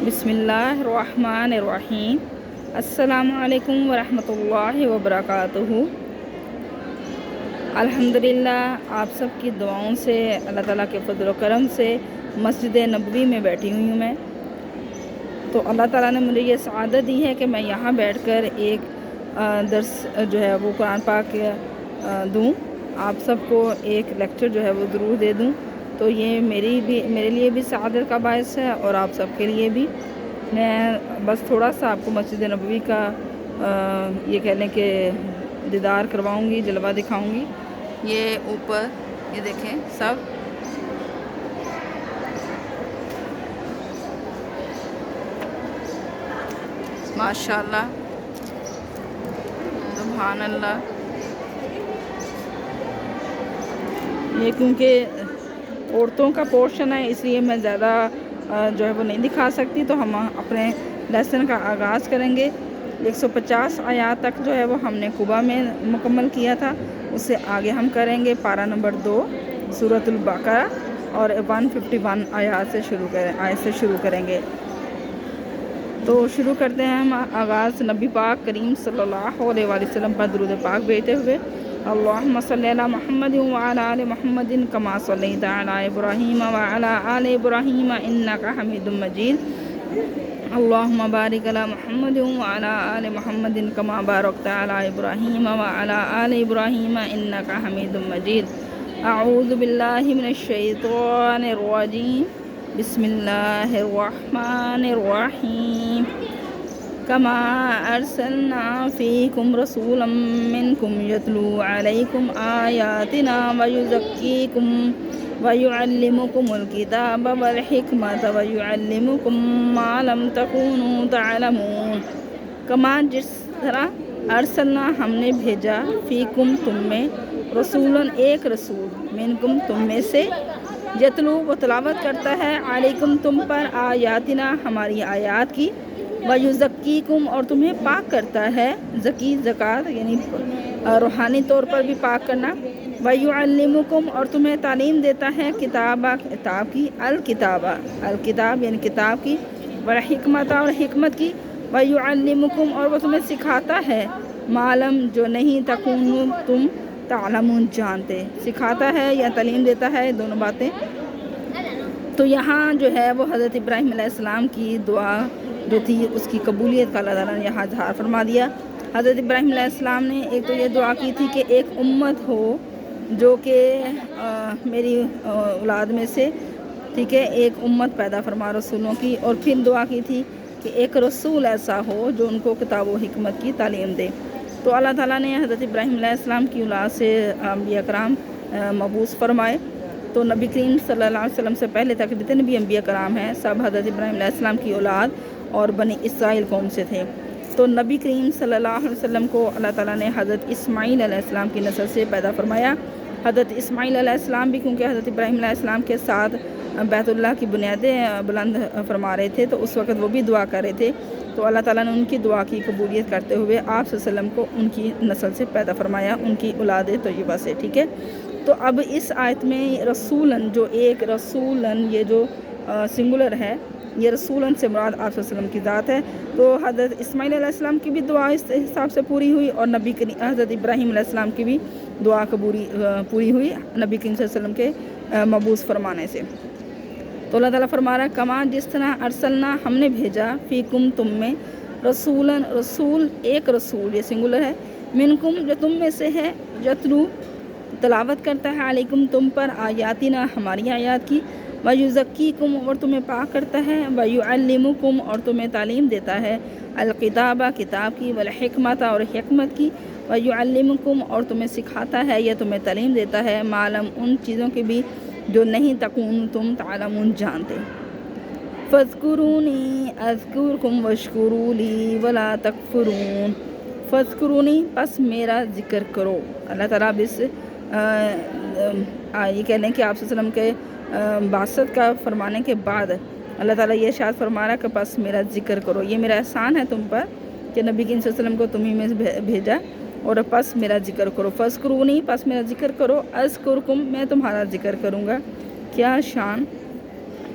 بسم اللہ الرحمن الرحیم۔ السلام علیکم ورحمۃ اللہ وبرکاتہ۔ الحمدللہ آپ سب کی دعاؤں سے، اللہ تعالیٰ کے فضل و کرم سے مسجد نبوی میں بیٹھی ہوئی ہوں میں۔ تو اللہ تعالیٰ نے مجھے یہ سعادت دی ہے کہ میں یہاں بیٹھ کر ایک درس جو ہے وہ قرآن پاک دوں، آپ سب کو ایک لیکچر جو ہے وہ ضرور دے دوں۔ تو یہ میرے لیے بھی سعادت کا باعث ہے اور آپ سب کے لیے بھی۔ میں بس تھوڑا سا آپ کو مسجد نبوی کا یہ کہہ لیں کہ دیدار کرواؤں گی، جلوہ دکھاؤں گی۔ یہ اوپر یہ دیکھیں سب ماشاءاللہ، سبحان اللہ۔ یہ کیونکہ عورتوں کا پورشن ہے اس لیے میں زیادہ جو ہے وہ نہیں دکھا سکتی، تو ہم اپنے لیسن کا آغاز کریں گے۔ 150 آیات تک جو ہے وہ ہم نے قبا میں مکمل کیا تھا، اس سے آگے ہم کریں گے پارہ نمبر 2 سورۃ البقرہ اور 151 آیات سے شروع کریں گے۔ تو شروع کرتے ہیں ہم آغاز نبی پاک کریم صلی اللہ علیہ وآلہ وسلم پر درود پاک بھیجتے ہوئے۔ اللہم صلی علی محمد وعلی آل محمد کما صلیت علی ابراہیم وعلی آل ابراہیم انک حمید مجید۔ اللہم بارک علی محمد وعلی آل محمد کما بارکت علی ابراہیم وعلی آل ابراہیم انک حمید مجید۔ اعوذ باللہ من الشیطان الرجیم، بسم اللہ الرحمن الرحیم۔ کما ارسلنا فیکم رسولا منکم یتلو علیکم آیاتنا ویزکیکم ویعلمکم الکتاب والحکمت ویعلمکم ما لم تکونوا تعلمون۔ کما جس طرح ارسلنا ہم نے بھیجا، فیکم تم میں، رسولاً ایک رسول، منکم تم میں سے، یتلو وہ تلاوت کرتا ہے، علیکم تم پر، آیاتنا ہماری آیات کی، ویزکیکم اور تمہیں پاک کرتا ہے، زکی زکات یعنی روحانی طور پر بھی پاک کرنا، ویعلمکم اور تمہیں تعلیم دیتا ہے کتاب کی، الکتاب یعنی کتاب کی، والحکمت اور حکمت کی، ویعلمکم اور وہ تمہیں سکھاتا ہے، معلوم جو نہیں تکونوا تم تعلمون جانتے، سکھاتا ہے یا تعلیم دیتا ہے، دونوں باتیں۔ تو یہاں جو ہے وہ حضرت ابراہیم علیہ السلام کی دعا جو تھی اس کی قبولیت کا اللہ تعالیٰ نے یہاں اظہار فرما دیا۔ حضرت ابراہیم علیہ السلام نے ایک تو یہ دعا کی تھی کہ ایک امت ہو جو کہ میری اولاد میں سے، ٹھیک ہے، ایک امت پیدا فرما رسولوں کی، اور پھر دعا کی تھی کہ ایک رسول ایسا ہو جو ان کو کتاب و حکمت کی تعلیم دے۔ تو اللہ تعالیٰ نے حضرت ابراہیم علیہ السلام کی اولاد سے انبیاء کرام مبعوث فرمائے۔ تو نبی کریم صلی اللہ علیہ وسلم سے پہلے تک جتنے بھی انبیاء کرام ہیں سب حضرت ابراہیم علیہ السلام کی اولاد اور بنی اسرائیل قوم سے تھے۔ تو نبی کریم صلی اللہ علیہ وسلم کو اللہ تعالیٰ نے حضرت اسماعیل علیہ السلام کی نسل سے پیدا فرمایا۔ حضرت اسماعیل علیہ السلام بھی کیونکہ حضرت ابراہیم علیہ السلام کے ساتھ بیت اللہ کی بنیادیں بلند فرما رہے تھے، تو اس وقت وہ بھی دعا کر رہے تھے، تو اللہ تعالیٰ نے ان کی دعا کی قبولیت کرتے ہوئے آپ صلی اللہ علیہ وسلم کو ان کی نسل سے پیدا فرمایا، ان کی اولاد طیبہ سے، ٹھیک ہے۔ تو اب اس آیت میں رسولاً، جو ایک رسولاً یہ جو سنگولر ہے، یہ رسولاً سے مراد آپ صلی اللہ علیہ وسلم کی ذات ہے۔ تو حضرت اسماعیل علیہ السلام کی بھی دعا اس حساب سے پوری ہوئی، اور نبی حضرت ابراہیم علیہ السلام کی بھی دعا پوری ہوئی نبی کریم صلی اللہ علیہ وسلم کے مبعوث فرمانے سے۔ تو اللہ تعالیٰ فرما رہا ہے کما جس طرح ارسلنا ہم نے بھیجا، فیکم تم میں، رسولاً رسول ایک رسول، یہ سنگولر ہے، منکم جو تم میں سے ہے، یتلو تلاوت کرتا ہے، علیکم تم پر، آیاتنا ہماری آیات کی، ویزکیکم اور تمہیں پاک کرتا ہے، ویعلمکم اور تمہیں تعلیم دیتا ہے، الکتاب کتاب کی، والحکمت اور حکمت کی، ویعلمکم اور تمہیں سکھاتا ہے یا تمہیں تعلیم دیتا ہے، معلوم ان چیزوں کی بھی جو نہیں تکون تم تعلمون جانتے۔ فاذکرونی اذکرکم واشکروا لی ولا تکفرون۔ فاذکرونی پس میرا ذکر کرو۔ اللہ تعالیٰ اس یہ کہہ لیں کہ آپ صلی اللہ علیہ وسلم کے بعثت کا فرمانے کے بعد اللہ تعالیٰ یہ ارشاد فرما رہا ہے کہ پس میرا ذکر کرو، یہ میرا احسان ہے تم پر کہ نبی کریم صلی اللہ علیہ وسلم کو تمہیں میں بھیجا، اور پس میرا ذکر کرو۔ فاذکرونی پس میرا ذکر کرو، اذکرکم میں تمہارا ذکر کروں گا۔ کیا شان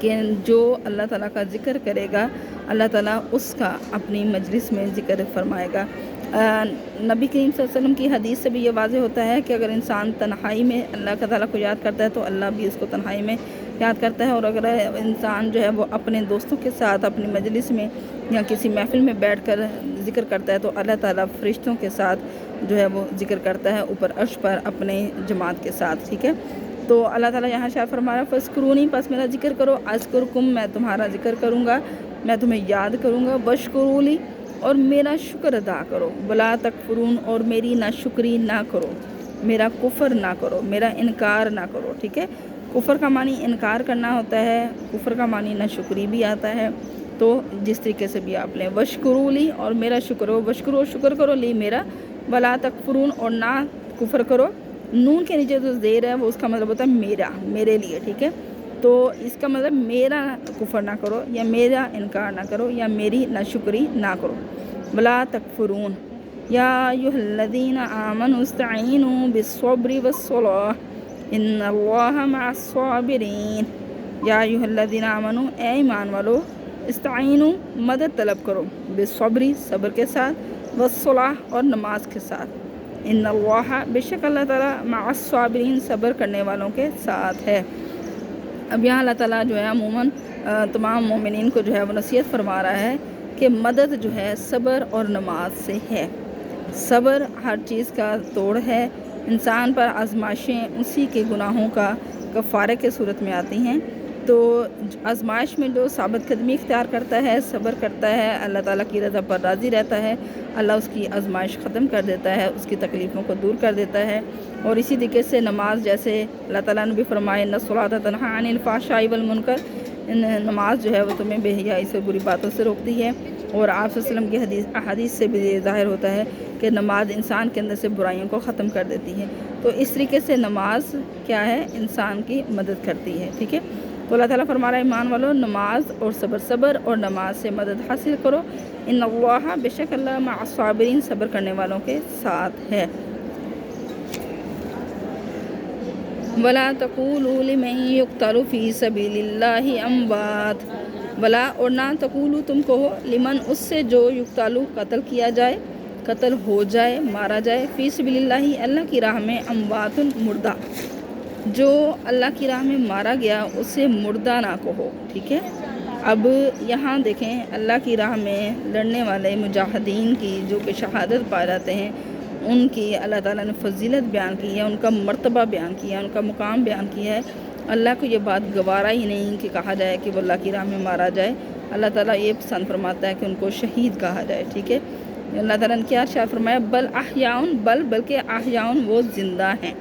لیکن جو اللہ تعالیٰ کا ذکر کرے گا اللہ تعالیٰ اس کا اپنی مجلس میں ذکر فرمائے گا۔ نبی کریم صلی اللہ علیہ وسلم کی حدیث سے بھی یہ واضح ہوتا ہے کہ اگر انسان تنہائی میں اللہ تعالیٰ کو یاد کرتا ہے تو اللہ بھی اس کو تنہائی میں یاد کرتا ہے، اور اگر انسان جو ہے وہ اپنے دوستوں کے ساتھ اپنی مجلس میں یا کسی محفل میں بیٹھ کر ذکر کرتا ہے تو اللہ تعالیٰ فرشتوں کے ساتھ جو ہے وہ ذکر کرتا ہے اوپر عرش پر اپنے جماعت کے ساتھ، ٹھیک ہے۔ تو اللہ تعالیٰ یہاں شاہ فرمایا فَاذْكُرُونِی، پس میرا ذکر کرو، اذکرکم، میں تمہارا ذکر کروں گا، میں تمہیں یاد کروں گا، واشکرولی، اور میرا شکر ادا کرو، ولا تکفرون، اور میری ناشکری نہ کرو، میرا کفر نہ کرو، میرا انکار نہ کرو، ٹھیک ہے۔ کفر کا معنی انکار کرنا ہوتا ہے، کفر کا معنی ناشکری بھی آتا ہے، تو جس طریقے سے بھی آپ لیں، واشکرولی، اور میرا شکر ہو، واشکرو، شکر کرو، لی میرا، ولا تکفرون، اور نہ کفر کرو، نون کے نیچے جو زیر ہے وہ اس کا مطلب ہوتا ہے میرا، میرے لیے، ٹھیک ہے۔ تو اس کا مطلب میرا کفر نہ کرو، یا میرا انکار نہ کرو، یا میری ناشکری نہ کرو، ولا تکفرون، یا ایھا الذین آمنوا استعینوا بالصبر والصلاۃ ان اللہ مع الصابرین، یا ایھا الذین آمنوا، اے ایمان والو، استعینوا، مدد طلب کرو، بالصبر، صبر کے ساتھ، والصلاۃ، اور نماز کے ساتھ، ان اللہ، بے شک اللہ تعالیٰ، مع الصابرین، صبر کرنے والوں کے ساتھ ہے۔ اب یہاں اللہ تعالیٰ جو ہے عموماً تمام مومنین کو جو ہے وہ نصیحت فرما رہا ہے کہ مدد جو ہے صبر اور نماز سے ہے۔ صبر ہر چیز کا توڑ ہے، انسان پر آزمائشیں اسی کے گناہوں کا کفارے کے صورت میں آتی ہیں، تو آزمائش میں جو ثابت قدمی اختیار کرتا ہے، صبر کرتا ہے، اللہ تعالیٰ کی رضا پر راضی رہتا ہے، اللہ اس کی آزمائش ختم کر دیتا ہے، اس کی تکلیفوں کو دور کر دیتا ہے۔ اور اسی طریقے سے نماز، جیسے اللہ تعالیٰ نے بھی فرمائے ان الصلاۃ تنہی عن الفحشاء والمنکر، نماز جو ہے وہ تمہیں بے حیائی سے، بری باتوں سے روکتی ہے، اور آپ صلی اللہ علیہ وسلم کی احادیث سے بھی یہ ظاہر ہوتا ہے کہ نماز انسان کے اندر سے برائیوں کو ختم کر دیتی ہے۔ تو اس طریقے سے نماز کیا ہے، انسان کی مدد کرتی ہے، ٹھیک ہے۔ تو اللہ تعالیٰ فرما رہا ہے ایمان والو، نماز اور صبر اور نماز سے مدد حاصل کرو، ان اللہ، بے شک اللہ، مع الصابرین، صبر کرنے والوں کے ساتھ ہے۔ ولا تقولوا لمن يقتل في سبيل الله اموات، ولا، اور نہ تقولوا، تم کہو، لمن، اس سے جو یقتل، قتل کیا جائے، قتل ہو جائے، مارا جائے، فی سبیل اللہ، اللہ کی راہ میں، اموات، مردہ، جو اللہ کی راہ میں مارا گیا اسے مردہ نہ کہو، ٹھیک ہے۔ اب یہاں دیکھیں اللہ کی راہ میں لڑنے والے مجاہدین کی جو کہ شہادت پا جاتے ہیں، ان کی اللہ تعالیٰ نے فضیلت بیان کی ہے، ان کا مرتبہ بیان کیا ہے، ان کا مقام بیان کیا ہے۔ اللہ کو یہ بات گوارا ہی نہیں کہ کہا جائے کہ وہ اللہ کی راہ میں مارا جائے، اللہ تعالیٰ یہ پسند فرماتا ہے کہ ان کو شہید کہا جائے، ٹھیک ہے۔ اللہ تعالیٰ نے کیا ارشاد فرمایا، بل احیاؤن، بلکہ احیاؤن، وہ زندہ ہیں،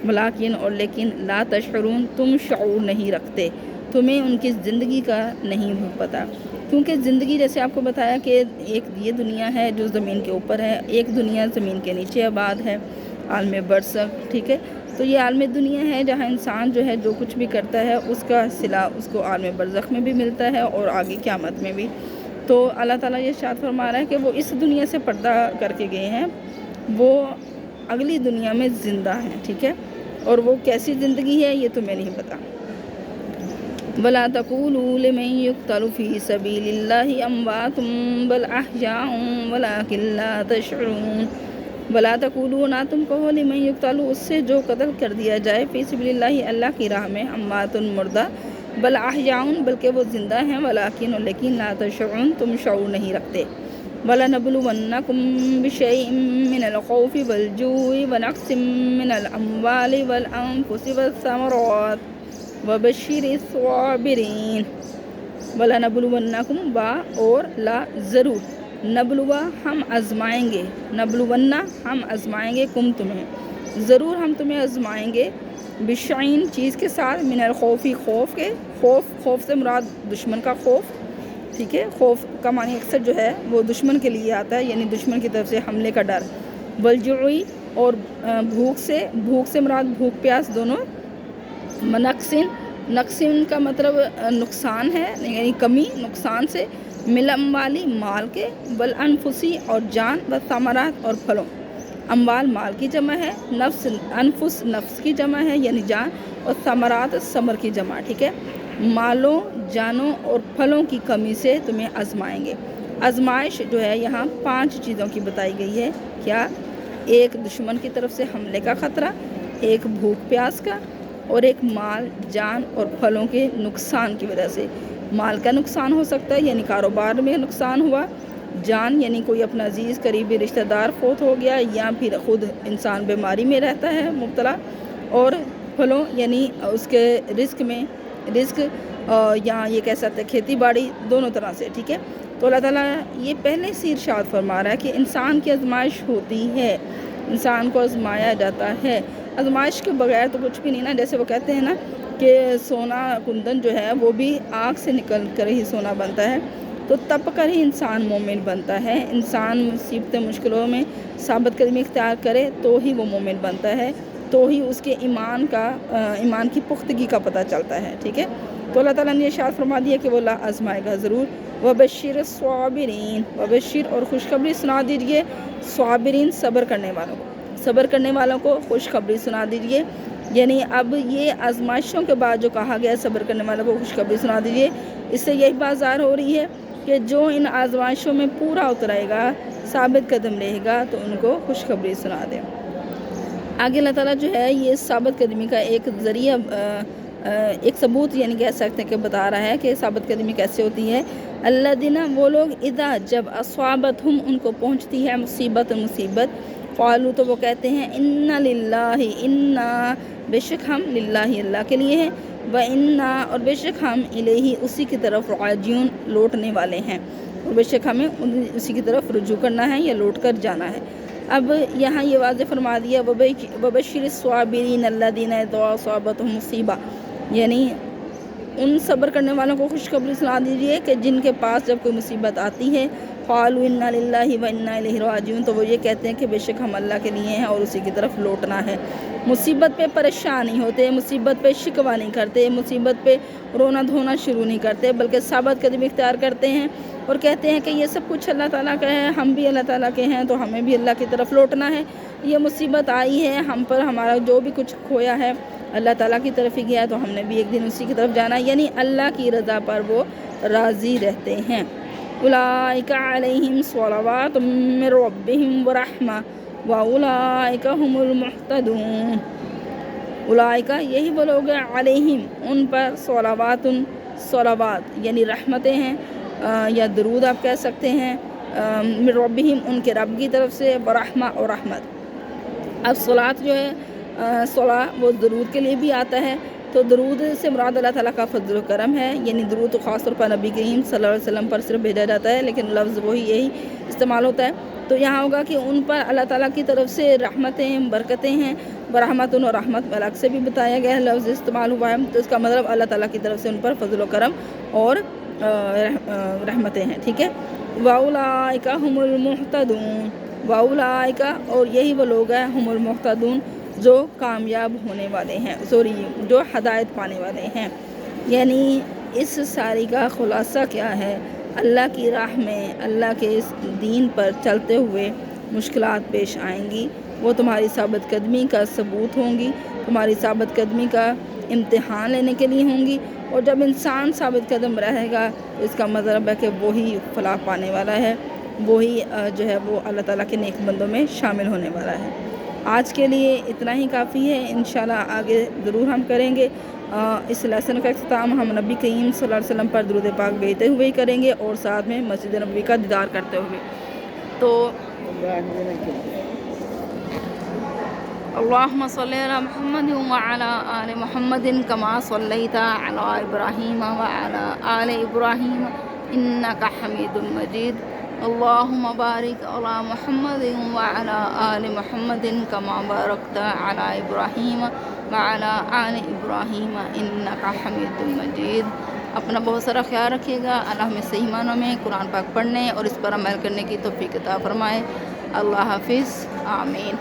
ولیکن، اور لیکن، لا تشعرون، تم شعور نہیں رکھتے، تمہیں ان کی زندگی کا نہیں پتہ، کیونکہ زندگی جیسے آپ کو بتایا کہ ایک یہ دنیا ہے جو زمین کے اوپر ہے، ایک دنیا زمین کے نیچے آباد ہے، عالم برزخ، ٹھیک ہے۔ تو یہ عالم دنیا ہے جہاں انسان جو ہے جو کچھ بھی کرتا ہے اس کا صلہ اس کو عالم برزخ میں بھی ملتا ہے اور آگے قیامت میں بھی۔ تو اللہ تعالیٰ یہ ارشاد فرما رہا ہے کہ وہ اس دنیا سے پردہ کر کے گئے ہیں، وہ اگلی دنیا میں زندہ ہیں، ٹھیک ہے، اور وہ کیسی زندگی ہے یہ تمہیں نہیں پتہ۔ ولا تقولوا لمن يقتل في سبيل الله اموات بل احياء ولكن لا تشعرون، ولا تقولوا، نہ تم کہو، لمن يقتل، اس سے جو قتل کر دیا جائے، فی سبیل اللہ، اللہ کی راہ میں، اموات، مردہ، بل احیاء، بلکہ وہ زندہ ہیں، ولکن، لیکن، لا تشعرون، تم شعور نہیں رکھتے۔ وَلَنَبْلُوَنَّكُمْ بِشَيْءٍ مِّنَ الْخَوْفِ وَالْجُوعِ وَنَقْصٍ مِّنَ الْأَمْوَالِ وَالْأَنفُسِ وَالثَّمَرَاتِ وَبَشِّرِ الصَّابِرِينَ۔ وَلَنَبْلُوَنَّكُمْ، با اور لا، ضرور، نبلوا، ہم آزمائیں گے، نبلونا، ہم آزمائیں گے، کم، تمہیں، ضرور ہم تمہیں آزمائیں گے، بشعین، چیز کے ساتھ، من الخوفی، خوف کے، خوف سے مراد دشمن کا خوف، ٹھیک ہے۔ خوف کا معنی اکثر جو ہے وہ دشمن کے لیے آتا ہے، یعنی دشمن کی طرف سے حملے کا ڈر، والجوع، اور بھوک سے مراد بھوک پیاس دونوں، نقصن کا مطلب نقصان ہے، یعنی کمی، نقصان سے، من الاموال، مال کے، والانفسی، اور جان، والثمرات، اور پھلوں، اموال مال کی جمع ہے، انفس نفس کی جمع ہے یعنی جان، اور ثمرات ثمر کی جمع، ٹھیک ہے۔ مالوں، جانوں اور پھلوں کی کمی سے تمہیں آزمائیں گے۔ آزمائش جو ہے یہاں 5 چیزوں کی بتائی گئی ہے۔ کیا؟ ایک دشمن کی طرف سے حملے کا خطرہ، ایک بھوک پیاس کا، اور ایک مال، جان اور پھلوں کے نقصان کی وجہ سے۔ مال کا نقصان ہو سکتا ہے یعنی کاروبار میں نقصان ہوا، جان یعنی کوئی اپنا عزیز قریبی رشتہ دار فوت ہو گیا یا پھر خود انسان بیماری میں رہتا ہے مبتلا، اور پھلوں یعنی اس کے رزق یا یہ کہہ سکتے ہیں کھیتی باڑی، دونوں طرح سے، ٹھیک ہے۔ تو اللہ تعالیٰ یہ پہلے سے ارشاد فرما رہا ہے کہ انسان کی آزمائش ہوتی ہے، انسان کو آزمایا جاتا ہے۔ آزمائش کے بغیر تو کچھ بھی نہیں نا، جیسے وہ کہتے ہیں نا کہ سونا کندن جو ہے وہ بھی آگ سے نکل کر ہی سونا بنتا ہے، تو تپ کر ہی انسان مومن بنتا ہے۔ انسان مصیبت مشکلوں میں ثابت قدمی اختیار کرے تو ہی وہ مومن بنتا ہے، تو ہی اس کے ایمان کی پختگی کا پتہ چلتا ہے، ٹھیک ہے۔ تو اللہ تعالیٰ نے ارشاد فرما دیا کہ وہ اللہ آزمائے گا ضرور۔ وبشر الصابرین، وبشر اور خوشخبری سنا دیجئے، صابرین صبر کرنے والوں کو، صبر کرنے والوں کو خوشخبری سنا دیجئے۔ یعنی اب یہ آزمائشوں کے بعد جو کہا گیا صبر کرنے والوں کو خوشخبری سنا دیجئے، اس سے یہی بات ظاہر ہو رہی ہے کہ جو ان آزمائشوں میں پورا اترائے گا، ثابت قدم رہے گا، تو ان کو خوشخبری سنا دے۔ آگے اللہ تعالیٰ جو ہے یہ ثابت قدمی کا ایک ذریعہ، ایک ثبوت یعنی کہہ سکتے ہیں کہ بتا رہا ہے کہ ثابت قدمی کیسے ہوتی ہے۔ الذین، وہ لوگ، اذا جب، اصابتہم ان کو پہنچتی ہے مصیبت، قالوا تو وہ کہتے ہیں انا للہ، انا بے شک ہم، للہ اللہ کے لیے ہیں، وانا اور بے شک ہم، الیہ اسی کی طرف، راجعون لوٹنے والے ہیں، اور بے شک ہمیں اسی کی طرف رجوع کرنا ہے یا لوٹ کر جانا ہے۔ اب یہاں یہ واضح فرما دیا وبشر الصابرین الذین اذا اصابتہم مصیبہ، یعنی ان صبر کرنے والوں کو خوشخبری سنا دیجئے کہ جن کے پاس جب کوئی مصیبت آتی ہے، قالوا انا للہ وانا الیہ راجعون، تو وہ یہ کہتے ہیں کہ بے شک ہم اللہ کے لیے ہیں اور اسی کی طرف لوٹنا ہے۔ مصیبت پہ پریشان نہیں ہوتے، مصیبت پہ شکوہ نہیں کرتے، مصیبت پہ رونا دھونا شروع نہیں کرتے، بلکہ ثابت قدمی اختیار کرتے ہیں اور کہتے ہیں کہ یہ سب کچھ اللہ تعالیٰ کا ہے، ہم بھی اللہ تعالیٰ کے ہیں، تو ہمیں بھی اللہ کی طرف لوٹنا ہے۔ یہ مصیبت آئی ہے ہم پر، ہمارا جو بھی کچھ کھویا ہے اللہ تعالیٰ کی طرف ہی گیا ہے، تو ہم نے بھی ایک دن اسی کی طرف جانا ہے، یعنی اللہ کی رضا پر وہ راضی رہتے ہیں۔ اولئک علیہم صلوات من ربہم ورحمہ واولئک هم المہتدون۔ اولئک یہی وہ لوگ ہیں، علیہم ان پر، صلوات یعنی رحمتیں ہیں یا درود آپ کہہ سکتے ہیں، من ربہم ان کے رب کی طرف سے، ورحمہ اور رحمت۔ اب صلاۃ جو ہے، صلاۃ وہ درود کے لیے بھی آتا ہے، تو درود سے مراد اللہ تعالیٰ کا فضل و کرم ہے، یعنی درود تو خاص طور پر نبی کریم صلی اللہ علیہ وسلم پر صرف بھیجا جاتا ہے، لیکن لفظ وہی یہی استعمال ہوتا ہے۔ تو یہاں ہوگا کہ ان پر اللہ تعالیٰ کی طرف سے رحمتیں، برکتیں ہیں، برحمت اور رحمت الگ سے بھی بتایا گیا ہے، لفظ استعمال ہوا ہے، تو اس کا مطلب اللہ تعالیٰ کی طرف سے ان پر فضل و کرم اور رحمتیں ہیں، ٹھیک ہے۔ واولئک هم المہتدون، واولئک اور یہی وہ لوگ ہیں، هم المہتدون جو کامیاب ہونے والے ہیں، جو ہدایت پانے والے ہیں۔ یعنی اس ساری کا خلاصہ کیا ہے؟ اللہ کی راہ میں، اللہ کے اس دین پر چلتے ہوئے مشکلات پیش آئیں گی، وہ تمہاری ثابت قدمی کا ثبوت ہوں گی، تمہاری ثابت قدمی کا امتحان لینے کے لیے ہوں گی، اور جب انسان ثابت قدم رہے گا تو اس کا مطلب ہے کہ وہی فلاح پانے والا ہے، وہی جو ہے وہ اللہ تعالیٰ کے نیک بندوں میں شامل ہونے والا ہے۔ آج کے لیے اتنا ہی کافی ہے، انشاءاللہ آگے ضرور ہم کریں گے۔ اس لیسن کا اختتام ہم نبی کریم صلی اللہ علیہ وسلم پر درود پاک بھیجتے ہوئے ہی کریں گے، اور ساتھ میں مسجد نبوی کا دیدار کرتے ہوئے۔ تو اللہم صلی علی محمد وعلی آل محمد کما صلیت علی ابراہیم وعلی آل ابراہیم انک حمید مجید۔ اللہم بارک علی محمد وعلی آل محمد کما بارکت علی ابراہیم وعلی آل ابراہیم انک حمید مجید۔ اپنا بہت سارا خیال رکھیے گا۔ اللہ ہمیں صحیح معنوں میں قرآن پاک پڑھنے اور اس پر عمل کرنے کی توفیق عطا فرمائے۔ اللہ حافظ، آمین۔